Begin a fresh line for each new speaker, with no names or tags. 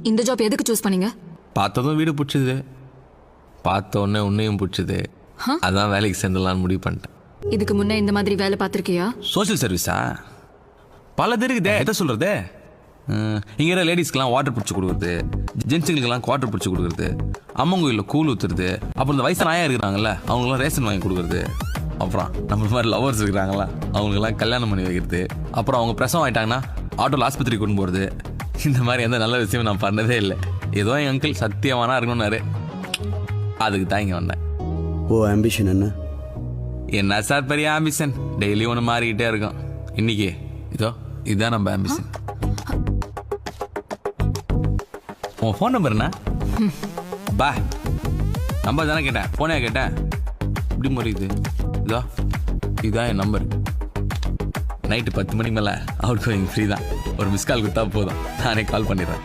இந்த ஜாப் எதுக்கு சூஸ் பண்ணீங்க?
பார்த்ததும் வீடு பிடிச்சது, பார்த்த உடனே உன்னையும் பிடிச்சது, அதான் வேலைக்கு சேர்ந்துடலான்னு முடிவு பண்ணிட்டேன்.
இதுக்கு முன்னே இந்த மாதிரி வேலை பார்த்துருக்கியா?
சோஷியல் சர்வீஸா? பல இருக்குதே, எதை சொல்கிறது? இங்கே இருக்கிற லேடிஸ்க்கெலாம் வாட்டர் பிடிச்சி கொடுக்குறது, ஜென்ஸுங்களுக்கெல்லாம் குவாட்டர் பிடிச்சி கொடுக்குறது, அம்மன் கோயிலில் கூழ் ஊற்றுறது, அப்புறம் இந்த வயசான ஆயா இருக்கிறாங்கல்ல அவங்களுக்குலாம் ரேஷன் வாங்கி கொடுக்குறது, அப்புறம் நம்ம மாதிரி லவர்ஸ் இருக்கிறாங்களா அவங்களுக்கெல்லாம் கல்யாணம் பண்ணி வைக்கிறது, அப்புறம் அவங்க பிரசவம் ஆகிட்டாங்கன்னா ஆட்டோவில் ஆஸ்பத்திரிக்கு கொண்டு போகிறது. இந்த மாதிரி எந்த நல்ல விஷயம் நான் பண்ணதே இல்லை. ஏதோ என் அங்கிள் சத்தியமானா இருக்கணும்னாரு, அதுக்கு தான் இங்கே வந்தேன்.
ஓ ஆம்பிஷன் என்ன?
என்ன சார் பெரிய ஆம்பிஷன், டெய்லி ஒன்று மாறிக்கிட்டே இருக்கும். இன்னைக்கு இதோ இதுதான் நம்ம ஆம்பிஷன். உன் ஃபோன் நம்பர் என்ன? பா நம்பர் தானே கேட்டேன், ஃபோனே கேட்டேன். இப்படி முறையுது. இதோ இதுதான் என் நம்பர். நைட்டு 10 மணிக்கு மேலே அவுட் கோயிங் ஃப்ரீ தான். ஒரு மிஸ் கால் கொடுத்தா போதும், நானே கால் பண்ணிடுறேன்.